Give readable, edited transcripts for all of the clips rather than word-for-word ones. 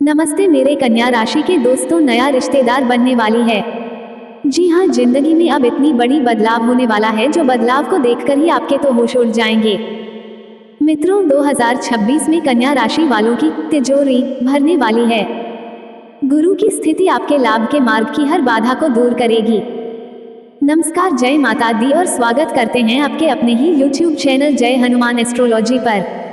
नमस्ते मेरे कन्या राशि के दोस्तों, नया रिश्तेदार बनने वाली है। जी हाँ, जिंदगी में अब इतनी बड़ी बदलाव होने वाला है जो बदलाव को देखकर ही आपके तो होश उड़ जाएंगे। मित्रों, 2026 में कन्या राशि वालों की तिजोरी भरने वाली है। गुरु की स्थिति आपके लाभ के मार्ग की हर बाधा को दूर करेगी। नमस्कार, जय माता दी और स्वागत करते हैं आपके अपने ही YouTube चैनल जय हनुमान एस्ट्रोलॉजी पर।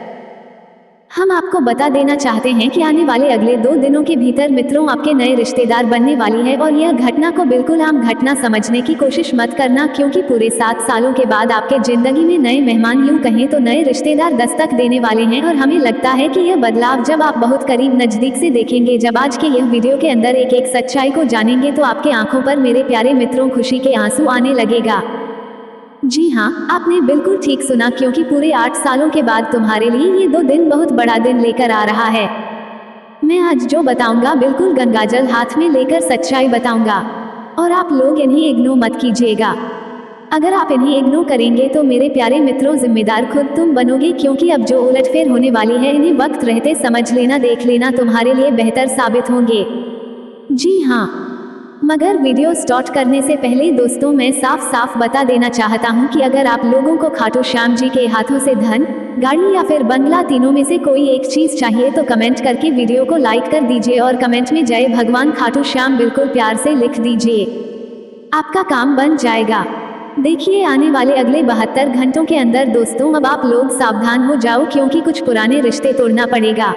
हम आपको बता देना चाहते हैं कि आने वाले अगले 2 दिनों के भीतर मित्रों आपके नए रिश्तेदार बनने वाली है और यह घटना को बिल्कुल आम घटना समझने की कोशिश मत करना, क्योंकि पूरे 7 सालों के बाद आपके जिंदगी में नए मेहमान, यूं कहें तो नए रिश्तेदार दस्तक देने वाले हैं। और हमें लगता है कि यह बदलाव जब आप बहुत करीब नजदीक से देखेंगे, जब आज के यह वीडियो के अंदर एक एक सच्चाई को जानेंगे, तो आपके आंखों पर मेरे प्यारे मित्रों खुशी के आंसू आने लगेगा। जी हाँ, आपने बिल्कुल ठीक सुना, क्योंकि पूरे 8 सालों के बाद तुम्हारे लिए ये 2 दिन बहुत बड़ा दिन लेकर आ रहा है। मैं आज जो बताऊंगा बिल्कुल गंगाजल हाथ में लेकर सच्चाई बताऊंगा, और आप लोग इन्हें इग्नोर मत कीजिएगा। अगर आप इन्हें इग्नोर करेंगे तो मेरे प्यारे मित्रों जिम्मेदार खुद तुम बनोगे, क्योंकि अब जो उलटफेर होने वाली है इन्हें वक्त रहते समझ लेना, देख लेना, तुम्हारे लिए बेहतर साबित होंगे। जी हाँ, मगर वीडियो स्टार्ट करने से पहले दोस्तों मैं साफ साफ बता देना चाहता हूं कि अगर आप लोगों को खाटू श्याम जी के हाथों से धन, गाड़ी या फिर बंगला, तीनों में से कोई एक चीज चाहिए तो कमेंट करके वीडियो को लाइक कर दीजिए और कमेंट में जय भगवान खाटू श्याम बिल्कुल प्यार से लिख दीजिए। आपका काम बन जाएगा। देखिए, आने वाले अगले 72 घंटों के अंदर दोस्तों अब आप लोग सावधान हो जाओ, क्योंकि कुछ पुराने रिश्ते तोड़ना पड़ेगा।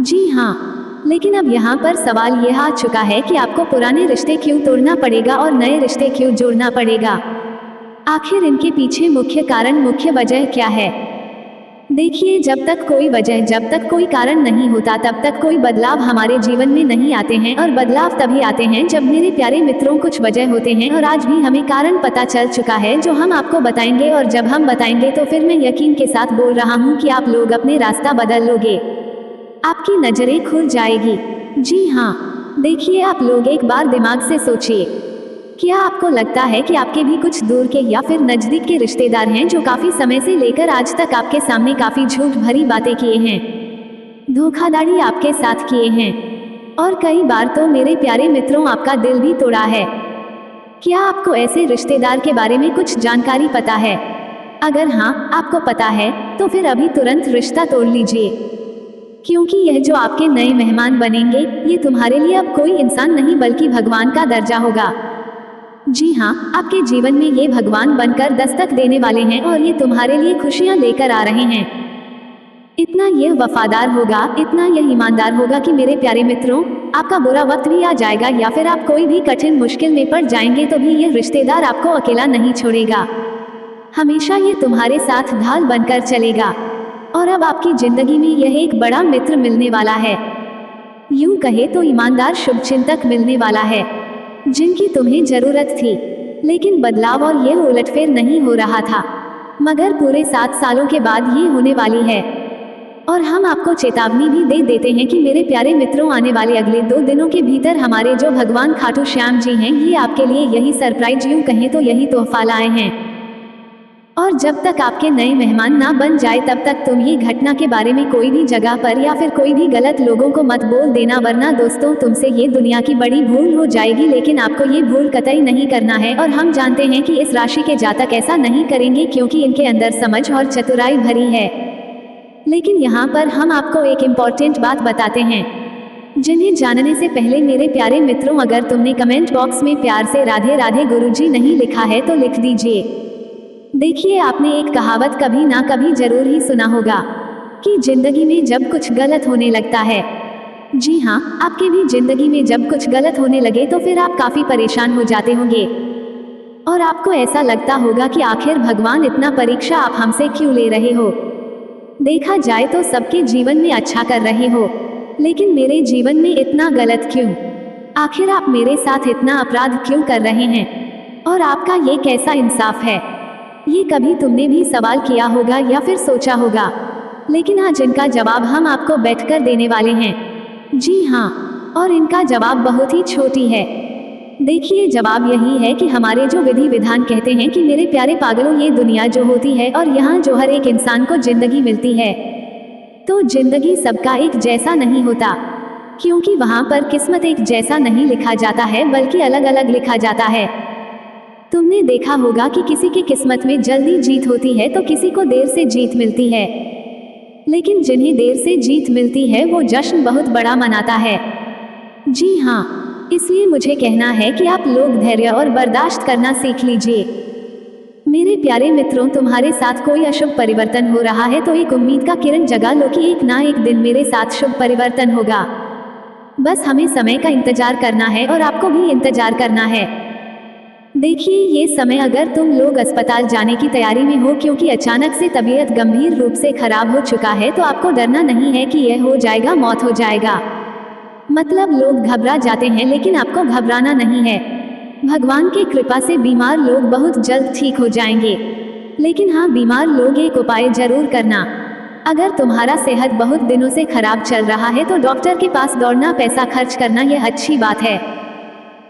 जी हाँ, लेकिन अब यहाँ पर सवाल यह आ चुका है कि आपको पुराने रिश्ते क्यों तोड़ना पड़ेगा और नए रिश्ते क्यों जोड़ना पड़ेगा। आखिर इनके पीछे मुख्य कारण, मुख्य वजह क्या है? देखिए, जब तक कोई वजह, जब तक कोई कारण नहीं होता, तब तक कोई बदलाव हमारे जीवन में नहीं आते हैं। और बदलाव तभी आते हैं जब मेरे प्यारे मित्रों कुछ वजह होते हैं, और आज भी हमें कारण पता चल चुका है जो हम आपको बताएंगे। और जब हम बताएंगे तो फिर मैं यकीन के साथ बोल रहा हूँ कि आप लोग अपने रास्ता बदल लोगे, आपकी नजरें खुल जाएगी। जी हाँ, देखिए, आप लोग एक बार दिमाग से सोचिए, क्या आपको लगता है कि आपके भी कुछ दूर के या फिर नजदीक के रिश्तेदार हैं जो काफी समय से लेकर आज तक आपके सामने काफी झूठ भरी बातें किए हैं, धोखाधड़ी आपके साथ किए हैं, और कई बार तो मेरे प्यारे मित्रों आपका दिल भी तोड़ा है? क्या आपको ऐसे रिश्तेदार के बारे में कुछ जानकारी पता है? अगर हाँ, आपको पता है तो फिर अभी तुरंत रिश्ता तोड़ लीजिए, क्योंकि यह जो आपके नए मेहमान बनेंगे ये तुम्हारे लिए अब कोई इंसान नहीं बल्कि भगवान का दर्जा होगा। जी हाँ, आपके जीवन में ये भगवान बनकर दस्तक देने वाले हैं और ये तुम्हारे लिए खुशियां लेकर आ रहे हैं। इतना यह वफादार होगा, इतना यह ईमानदार होगा कि मेरे प्यारे मित्रों, आपका बुरा वक्त भी आ जाएगा या फिर आप कोई भी कठिन मुश्किल में पड़ जाएंगे तो भी यह रिश्तेदार आपको अकेला नहीं छोड़ेगा। हमेशा ये तुम्हारे साथ ढाल बनकर चलेगा। और अब आपकी जिंदगी में यह एक बड़ा मित्र मिलने वाला है, यूं कहे तो ईमानदार शुभचिंतक मिलने वाला है, जिनकी तुम्हें जरूरत थी। लेकिन बदलाव और यह उलटफेर नहीं हो रहा था, मगर पूरे 7 सालों के बाद ये होने वाली है। और हम आपको चेतावनी भी दे देते हैं कि मेरे प्यारे मित्रों, आने वाले अगले 2 दिनों के भीतर हमारे जो भगवान खाटू श्याम जी हैं ये आपके लिए यही सरप्राइज, यूं कहें तो यही तोहफा लाए हैं। और जब तक आपके नए मेहमान ना बन जाए तब तक तुम ये घटना के बारे में कोई भी जगह पर या फिर कोई भी गलत लोगों को मत बोल देना, वरना दोस्तों तुमसे ये दुनिया की बड़ी भूल हो जाएगी। लेकिन आपको ये भूल कतई नहीं करना है, और हम जानते हैं कि इस राशि के जातक ऐसा नहीं करेंगे, क्योंकि इनके अंदर समझ और चतुराई भरी है। लेकिन यहाँ पर हम आपको एक इम्पॉर्टेंट बात बताते हैं, जिन्हें जानने से पहले मेरे प्यारे मित्रों, अगर तुमने कमेंट बॉक्स में प्यार से राधे राधे गुरुजी नहीं लिखा है तो लिख दीजिए। देखिए, आपने एक कहावत कभी ना कभी जरूर ही सुना होगा कि जिंदगी में जब कुछ गलत होने लगता है, जी हाँ, आपके भी जिंदगी में जब कुछ गलत होने लगे तो फिर आप काफी परेशान हो जाते होंगे, और आपको ऐसा लगता होगा कि आखिर भगवान इतना परीक्षा आप हमसे क्यों ले रहे हो। देखा जाए तो सबके जीवन में अच्छा कर रहे हो, लेकिन मेरे जीवन में इतना गलत क्यों? आखिर आप मेरे साथ इतना अपराध क्यों कर रहे हैं, और आपका ये कैसा इंसाफ है? ये कभी तुमने भी सवाल किया होगा या फिर सोचा होगा? लेकिन आज इनका जवाब हम आपको बैठकर देने वाले हैं। जी हाँ, और इनका जवाब बहुत ही छोटी है। देखिए, जवाब यही है कि हमारे जो विधि विधान कहते हैं कि मेरे प्यारे पागलों, ये दुनिया जो होती है और यहाँ जो हर एक इंसान को जिंदगी मिलती है, तो जिंदगी सबका एक जैसा नहीं होता। क्योंकि वहां पर किस्मत एक जैसा नहीं लिखा जाता है बल्कि अलग अलग लिखा जाता है। तुमने देखा होगा कि किसी की किस्मत में जल्दी जीत होती है तो किसी को देर से जीत मिलती है, लेकिन जिन्हें देर से जीत मिलती है वो जश्न बहुत बड़ा मनाता है। जी हाँ, इसलिए मुझे कहना है कि आप लोग धैर्य और बर्दाश्त करना सीख लीजिए। मेरे प्यारे मित्रों, तुम्हारे साथ कोई अशुभ परिवर्तन हो रहा है तो एक उम्मीद का किरण जगा लो कि एक ना एक दिन मेरे साथ शुभ परिवर्तन होगा। बस हमें समय का इंतजार करना है और आपको भी इंतजार करना है। देखिए, ये समय अगर तुम लोग अस्पताल जाने की तैयारी में हो क्योंकि अचानक से तबीयत गंभीर रूप से खराब हो चुका है तो आपको डरना नहीं है कि यह हो जाएगा, मौत हो जाएगा। मतलब लोग घबरा जाते हैं लेकिन आपको घबराना नहीं है। भगवान की कृपा से बीमार लोग बहुत जल्द ठीक हो जाएंगे। लेकिन हाँ, बीमार लोग एक उपाय जरूर करना। अगर तुम्हारा सेहत बहुत दिनों से खराब चल रहा है तो डॉक्टर के पास दौड़ना, पैसा खर्च करना यह अच्छी बात है,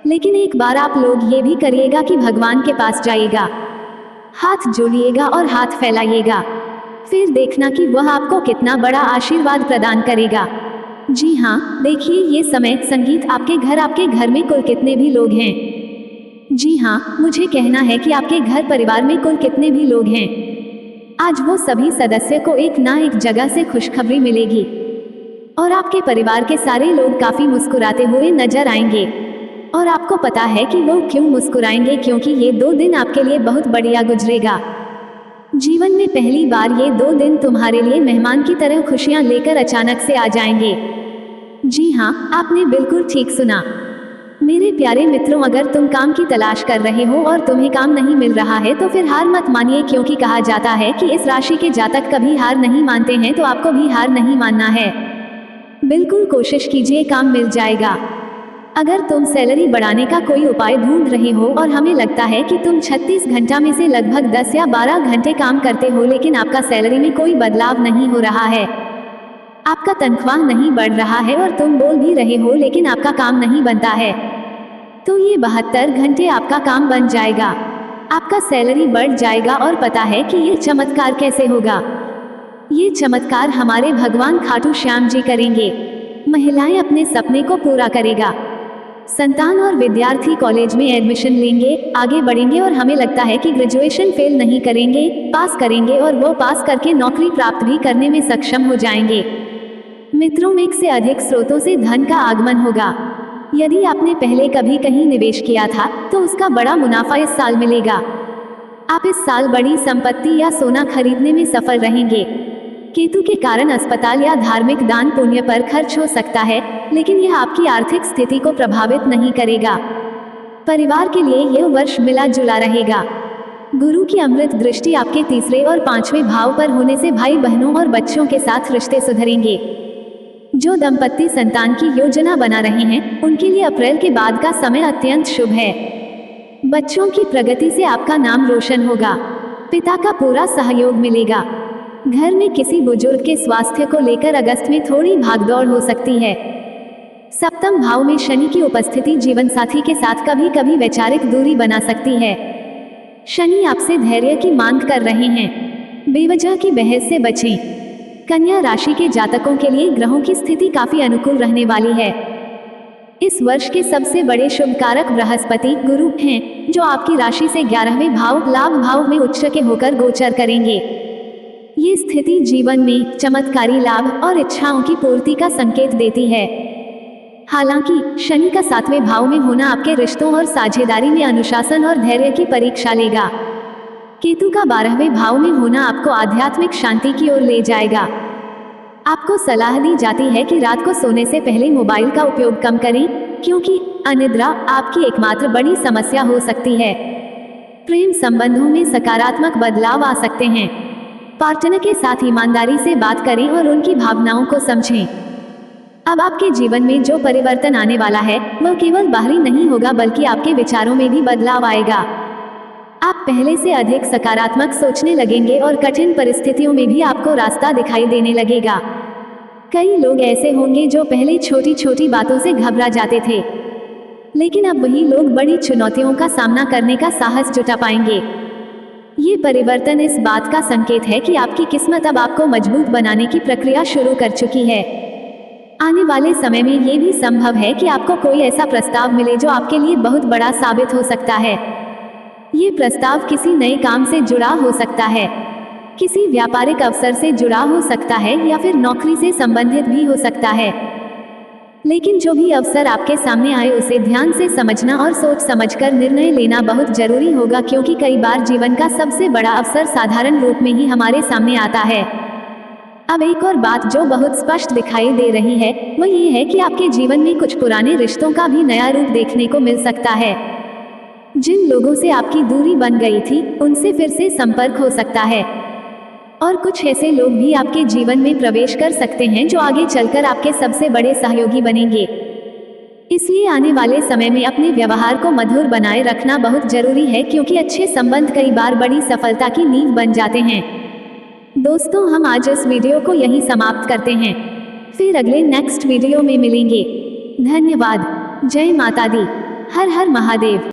लेकिन एक बार आप लोग ये भी करिएगा कि भगवान के पास जाइएगा, हाथ जोड़िएगा और हाथ फैलाइएगा, फिर देखना कि वह आपको कितना बड़ा आशीर्वाद प्रदान करेगा। जी हाँ, देखिए ये समय संगीत आपके घर में कुल कितने भी लोग हैं। जी हाँ, मुझे कहना है कि आपके घर परिवार में कुल कितने भी लोग हैं, आज वो सभी सदस्य को एक ना एक जगह से खुशखबरी मिलेगी और आपके परिवार के सारे लोग काफी मुस्कुराते हुए नजर आएंगे। और आपको पता है कि वो क्यों मुस्कुराएंगे, क्योंकि ये 2 दिन आपके लिए बहुत बढ़िया गुजरेगा। जीवन में पहली बार ये 2 दिन तुम्हारे लिए मेहमान की तरह खुशियां लेकर अचानक से आ जाएंगे। जी हाँ, आपने बिल्कुल ठीक सुना। मेरे प्यारे मित्रों, अगर तुम काम की तलाश कर रहे हो और तुम्हें काम नहीं मिल रहा है तो फिर हार मत मानिए, क्योंकि कहा जाता है कि इस राशि के जातक कभी हार नहीं मानते हैं, तो आपको भी हार नहीं मानना है। बिल्कुल कोशिश कीजिए, काम मिल जाएगा। अगर तुम सैलरी बढ़ाने का कोई उपाय ढूंढ रहे हो और हमें लगता है कि तुम 36 घंटा में से लगभग 10 या 12 घंटे काम करते हो लेकिन आपका सैलरी में कोई बदलाव नहीं हो रहा है, आपका तनख्वाह नहीं बढ़ रहा है और तुम बोल भी रहे हो लेकिन आपका काम नहीं बनता है, तो ये 72 घंटे आपका काम बन जाएगा, आपका सैलरी बढ़ जाएगा। और पता है कि ये चमत्कार कैसे होगा? ये चमत्कार हमारे भगवान खाटू श्याम जी करेंगे। महिलाएं अपने सपने को पूरा करेगा। संतान और विद्यार्थी कॉलेज में एडमिशन लेंगे, आगे बढ़ेंगे और हमें लगता है कि ग्रेजुएशन फेल नहीं करेंगे, पास करेंगे और वो पास करके नौकरी प्राप्त भी करने में सक्षम हो जाएंगे। मित्रों, एक से अधिक स्रोतों से धन का आगमन होगा। यदि आपने पहले कभी कहीं निवेश किया था तो उसका बड़ा मुनाफा इस साल मिलेगा। आप इस साल बड़ी संपत्ति या सोना खरीदने में सफल रहेंगे। केतु के कारण अस्पताल या धार्मिक दान पुण्य पर खर्च हो सकता है, लेकिन यह आपकी आर्थिक स्थिति को प्रभावित नहीं करेगा। परिवार के लिए यह वर्ष मिला जुला रहेगा। गुरु की अमृत दृष्टि आपके तीसरे और 5वें भाव पर होने से भाई बहनों और बच्चों के साथ रिश्ते सुधरेंगे। जो दंपत्ति संतान की योजना बना रहे हैं उनके लिए अप्रैल के बाद का समय अत्यंत शुभ है। बच्चों की प्रगति से आपका नाम रोशन होगा। पिता का पूरा सहयोग मिलेगा। घर में किसी बुजुर्ग के स्वास्थ्य को लेकर अगस्त में थोड़ी भागदौड़ हो सकती है। सप्तम भाव में शनि की उपस्थिति जीवन साथी के साथ कभी कभी वैचारिक दूरी बना सकती है। शनि आपसे धैर्य की मांग कर रहे हैं, बेवजह की बहस से बचें। कन्या राशि के जातकों के लिए ग्रहों की स्थिति काफी अनुकूल रहने वाली है। इस वर्ष के सबसे बड़े शुभ कारक बृहस्पति गुरु हैं, जो आपकी राशि से 11वें भाव लाभ भाव में उच्च के होकर गोचर करेंगे। ये स्थिति जीवन में चमत्कारी लाभ और इच्छाओं की पूर्ति का संकेत देती है। हालांकि शनि का 7वें भाव में होना आपके रिश्तों और साझेदारी में अनुशासन और धैर्य की परीक्षा लेगा। केतु का 12वें भाव में होना आपको आध्यात्मिक शांति की ओर ले जाएगा। आपको सलाह दी जाती है कि रात को सोने से पहले मोबाइल का उपयोग कम करें, क्योंकि अनिद्रा आपकी एकमात्र बड़ी समस्या हो सकती है। प्रेम संबंधों में सकारात्मक बदलाव आ सकते हैं। पार्टनर के साथ ईमानदारी से बात करें और उनकी भावनाओं को समझें। अब आपके जीवन में जो परिवर्तन आने वाला है वह केवल बाहरी नहीं होगा, बल्कि आपके विचारों में भी बदलाव आएगा। आप पहले से अधिक सकारात्मक सोचने लगेंगे और कठिन परिस्थितियों में भी आपको रास्ता दिखाई देने लगेगा। कई लोग ऐसे होंगे जो पहले छोटी छोटी बातों से घबरा जाते थे, लेकिन अब वही लोग बड़ी चुनौतियों का सामना करने का साहस जुटा पाएंगे। ये परिवर्तन इस बात का संकेत है कि आपकी किस्मत अब आपको मजबूत बनाने की प्रक्रिया शुरू कर चुकी है। आने वाले समय में ये भी संभव है कि आपको कोई ऐसा प्रस्ताव मिले जो आपके लिए बहुत बड़ा साबित हो सकता है। ये प्रस्ताव किसी नए काम से जुड़ा हो सकता है, किसी व्यापारिक अवसर से जुड़ा हो सकता है या फिर नौकरी से संबंधित भी हो सकता है। लेकिन जो भी अवसर आपके सामने आए उसे ध्यान से समझना और सोच समझकर निर्णय लेना बहुत जरूरी होगा, क्योंकि कई बार जीवन का सबसे बड़ा अवसर साधारण रूप में ही हमारे सामने आता है। अब एक और बात जो बहुत स्पष्ट दिखाई दे रही है वो ये है कि आपके जीवन में कुछ पुराने रिश्तों का भी नया रूप देखने को मिल सकता है। जिन लोगों से आपकी दूरी बन गई थी उनसे फिर से संपर्क हो सकता है, और कुछ ऐसे लोग भी आपके जीवन में प्रवेश कर सकते हैं जो आगे चलकर आपके सबसे बड़े सहयोगी बनेंगे। इसलिए आने वाले समय में अपने व्यवहार को मधुर बनाए रखना बहुत जरूरी है, क्योंकि अच्छे संबंध कई बार बड़ी सफलता की नींव बन जाते हैं। दोस्तों, हम आज इस वीडियो को यहीं समाप्त करते हैं, फिर अगले नेक्स्ट वीडियो में मिलेंगे। धन्यवाद। जय माता दी। हर हर महादेव।